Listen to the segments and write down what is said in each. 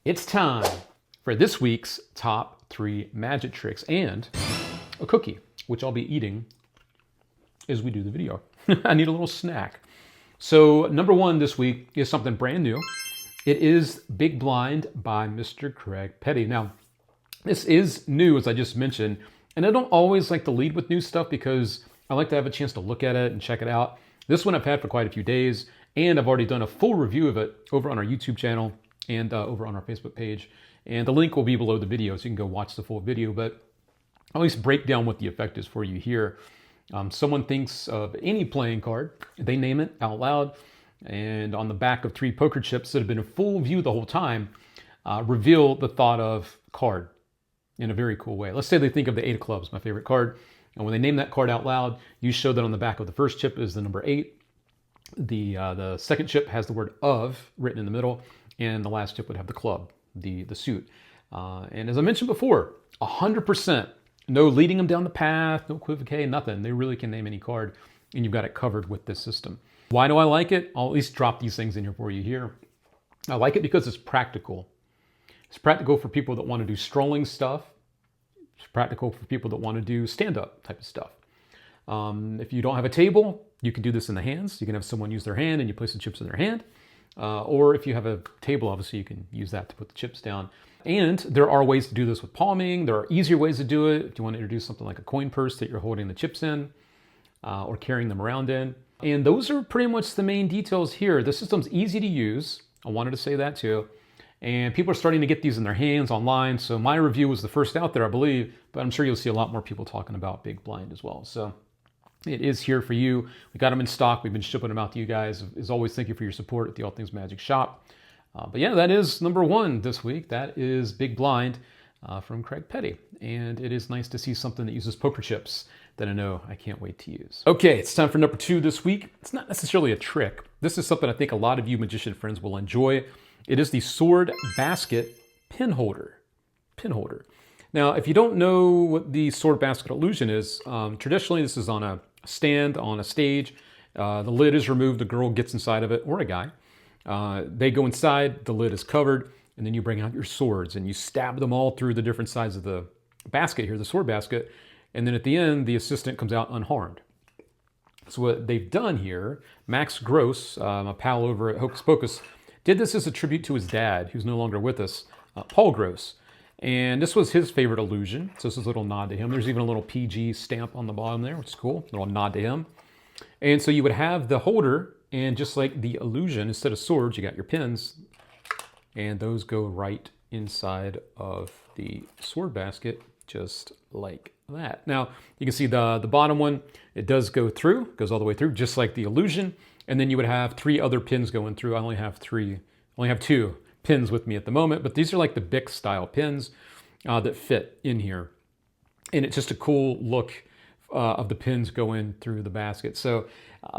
It's time for this week's top 3 magic tricks and a cookie, which I'll be eating as we do the video. I need a little snack. So number 1 this week is something brand new. It is Big Blind by Mr. Craig Petty. Now, this is new, as I just mentioned, and I don't always like to lead with new stuff because I like to have a chance to look at it and check it out. This one I've had for quite a few days, and I've already done a full review of it over on our YouTube channel and over on our Facebook page. And the link will be below the video, so you can go watch the full video, but I'll at least break down what the effect is for you here. Someone thinks of any playing card, they name it out loud, and on the back of 3 poker chips that have been in full view the whole time, reveal the thought of card in a very cool way. Let's say they think of the 8 of clubs, my favorite card, and when they name that card out loud, you show that on the back of the first chip is the number 8. The second chip has the word of written in the middle, and the last chip would have the club, the suit. And as I mentioned before, 100%, no leading them down the path, no equivocate, nothing. They really can name any card, and you've got it covered with this system. Why do I like it? I'll at least drop these things in here for you here. I like it because it's practical. It's practical for people that want to do strolling stuff. It's practical for people that want to do stand-up type of stuff. If you don't have a table, you can do this in the hands. You can have someone use their hand and you place the chips in their hand. Or if you have a table, obviously you can use that to put the chips down. And there are ways to do this with palming. There are easier ways to do it if you want to introduce something like a coin purse that you're holding the chips in or carrying them around in. And those are pretty much the main details here. The system's easy to use. I wanted to say that too. And people are starting to get these in their hands online. So my review was the first out there, I believe, but I'm sure you'll see a lot more people talking about Big Blind as well. So it is here for you. We got them in stock. We've been shipping them out to you guys. As always, thank you for your support at the All Things Magic shop. But yeah, that is number 1 this week. That is Big Blind from Craig Petty. And it is nice to see something that uses poker chips that I know I can't wait to use. Okay, it's time for number 2 this week. It's not necessarily a trick. This is something I think a lot of you magician friends will enjoy. It is the Sword Basket Pin Holder. Now, if you don't know what the Sword Basket illusion is, traditionally this is on a stand, on a stage. The lid is removed, the girl gets inside of it, or a guy. They go inside, the lid is covered, and then you bring out your swords and you stab them all through the different sides of the basket here, the sword basket, and then at the end, the assistant comes out unharmed. So what they've done here, Max Gross, a pal over at Hocus Pocus, did this as a tribute to his dad, who's no longer with us, Paul Gross. And this was his favorite illusion, so this is a little nod to him. There's even a little PG stamp on the bottom there, which is cool, a little nod to him. And so you would have the holder, and just like the illusion, instead of swords, you got your pins, and those go right inside of the sword basket, just like that. Now, you can see the bottom one, it does go through, goes all the way through, just like the illusion, and then you would have 3 other pins going through. I only have 2 pins with me at the moment, but these are like the Bic style pins that fit in here. And it's just a cool look of the pins going through the basket. So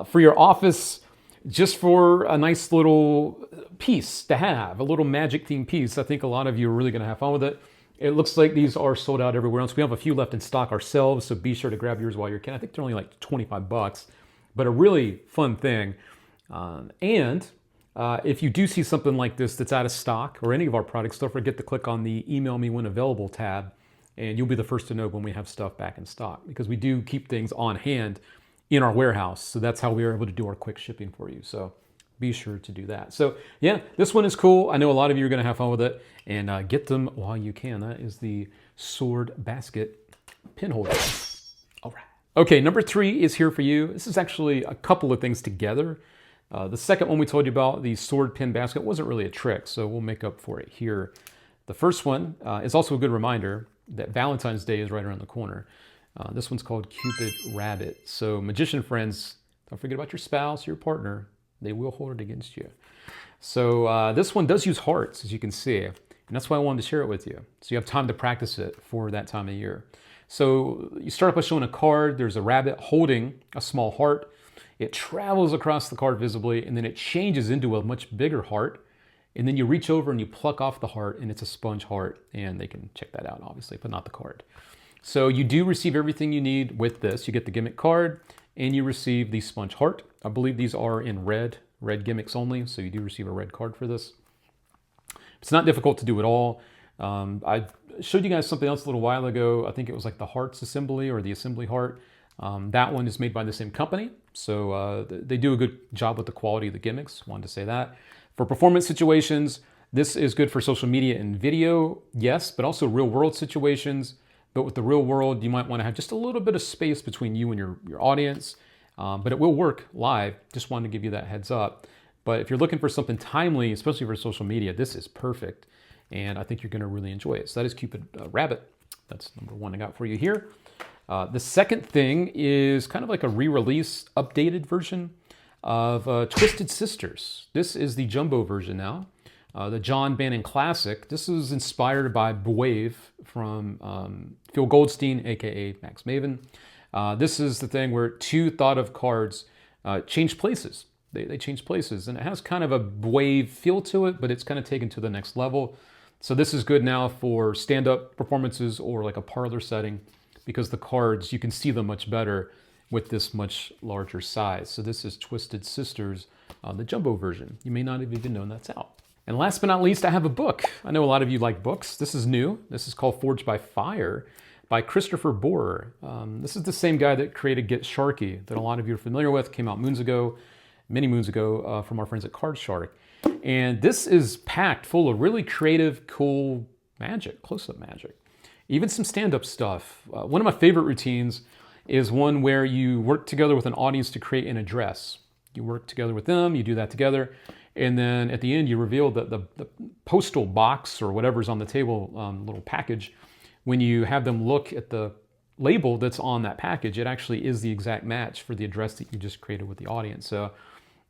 for your office, just for a nice little piece to have, a little magic themed piece, I think a lot of you are really gonna have fun with it. It looks like these are sold out everywhere else. We have a few left in stock ourselves, so be sure to grab yours while you can. I think they're only like 25 bucks, but a really fun thing. If you do see something like this that's out of stock or any of our products, don't forget to click on the Email Me When Available tab, and you'll be the first to know when we have stuff back in stock, because we do keep things on hand in our warehouse. So that's how we are able to do our quick shipping for you. So be sure to do that. So yeah, this one is cool. I know a lot of you are going to have fun with it, and get them while you can. That is the Sword Basket Pin Holder. All right. Okay, number 3 is here for you. This is actually a couple of things together. The second one we told you about, the sword pin basket, wasn't really a trick, so we'll make up for it here. The first one is also a good reminder that Valentine's Day is right around the corner. This one's called Cupid Rabbit. So magician friends, don't forget about your spouse, your partner. They will hold it against you. So this one does use hearts, as you can see, and that's why I wanted to share it with you. So you have time to practice it for that time of year. So you start by showing a card. There's a rabbit holding a small heart. It travels across the card visibly, and then it changes into a much bigger heart. And then you reach over and you pluck off the heart, and it's a sponge heart. And they can check that out, obviously, but not the card. So you do receive everything you need with this. You get the gimmick card, and you receive the sponge heart. I believe these are in red gimmicks only, so you do receive a red card for this. It's not difficult to do at all. I showed you guys something else a little while ago. I think it was like the hearts assembly or the assembly heart. That one is made by the same company. So they do a good job with the quality of the gimmicks. Wanted to say that. For performance situations, this is good for social media and video, yes, but also real world situations. But with the real world, you might want to have just a little bit of space between you and your audience. But it will work live. Just wanted to give you that heads up. But if you're looking for something timely, especially for social media, this is perfect. And I think you're going to really enjoy it. So that is Cupid Rabbit. That's number one I got for you here. The second thing is kind of like a re-release, updated version of Twisted Sisters. This is the jumbo version now. The John Bannon Classic. This is inspired by Wave from Phil Goldstein, aka Max Maven. This is the thing where two thought of cards change places. They change places, and it has kind of a Wave feel to it, but it's kind of taken to the next level. So this is good now for stand-up performances or like a parlor setting, because the cards, you can see them much better with this much larger size. So this is Twisted Sisters, the jumbo version. You may not have even known that's out. And last but not least, I have a book. I know a lot of you like books. This is new. This is called Forged by Fire by Christopher Borer. This is the same guy that created Get Sharky that a lot of you are familiar with. Came out moons ago, many moons ago, from our friends at Card Shark. And this is packed full of really creative, cool magic, close-up magic. Even some stand-up stuff. One of my favorite routines is one where you work together with an audience to create an address. You work together with them, you do that together, and then at the end you reveal the postal box or whatever's on the table, little package. When you have them look at the label that's on that package, it actually is the exact match for the address that you just created with the audience. So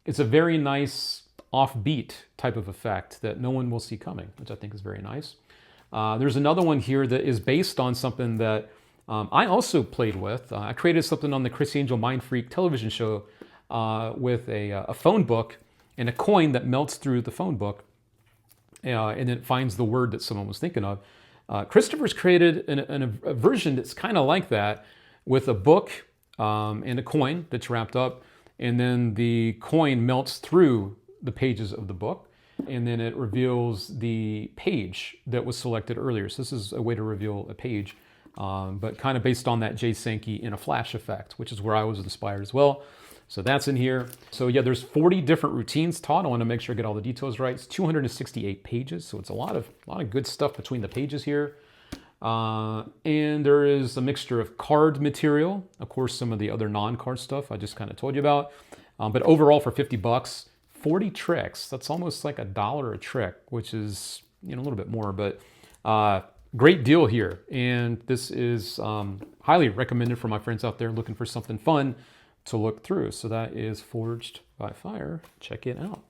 it's a very nice offbeat type of effect that no one will see coming, which I think is very nice. There's another one here that is based on something that I also played with. I created something on the Chris Angel Mind Freak television show with a phone book and a coin that melts through the phone book and then finds the word that someone was thinking of. Christopher's created a version that's kind of like that, with a book and a coin that's wrapped up, and then the coin melts through the pages of the book, and then it reveals the page that was selected earlier. So this is a way to reveal a page, but kind of based on that Jay Sankey in a flash effect, which is where I was inspired as well. So that's in here. So yeah, there's 40 different routines taught. I want to make sure I get all the details right. It's 268 pages, so it's a lot of good stuff between the pages here. And there is a mixture of card material, of course, some of the other non-card stuff I just kind of told you about. But overall, for 50 bucks, 40 tricks. That's almost like $1 a trick, which is, a little bit more, but great deal here. And this is highly recommended for my friends out there looking for something fun to look through. So that is Forged by Fire. Check it out.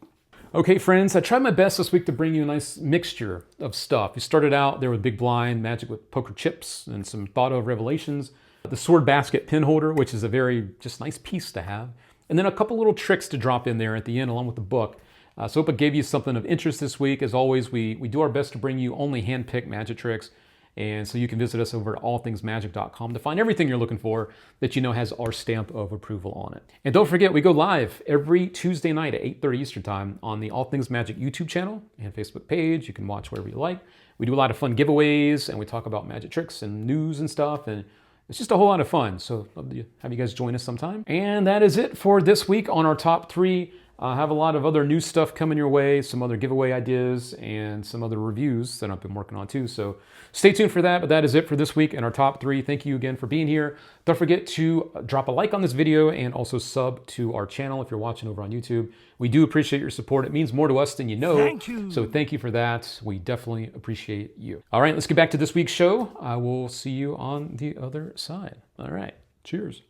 Okay, friends, I tried my best this week to bring you a nice mixture of stuff. We started out there with Big Blind, Magic with Poker Chips, and some thought of revelations. The Sword Basket pin holder, which is a very just nice piece to have. And then a couple little tricks to drop in there at the end along with the book. So hope it gave you something of interest this week. As always, we do our best to bring you only hand-picked magic tricks. And so you can visit us over at allthingsmagic.com to find everything you're looking for that has our stamp of approval on it. And don't forget, we go live every Tuesday night at 8:30 Eastern Time on the All Things Magic YouTube channel and Facebook page. You can watch wherever you like. We do a lot of fun giveaways, and we talk about magic tricks and news and stuff, and it's just a whole lot of fun. So love to have you guys join us sometime. And that is it for this week on our top 3. Have a lot of other new stuff coming your way, some other giveaway ideas, and some other reviews that I've been working on too. So stay tuned for that, but that is it for this week in our top 3. Thank you again for being here. Don't forget to drop a like on this video and also sub to our channel if you're watching over on YouTube. We do appreciate your support. It means more to us than you know. Thank you. So thank you for that. We definitely appreciate you. All right, let's get back to this week's show. I will see you on the other side. All right, cheers.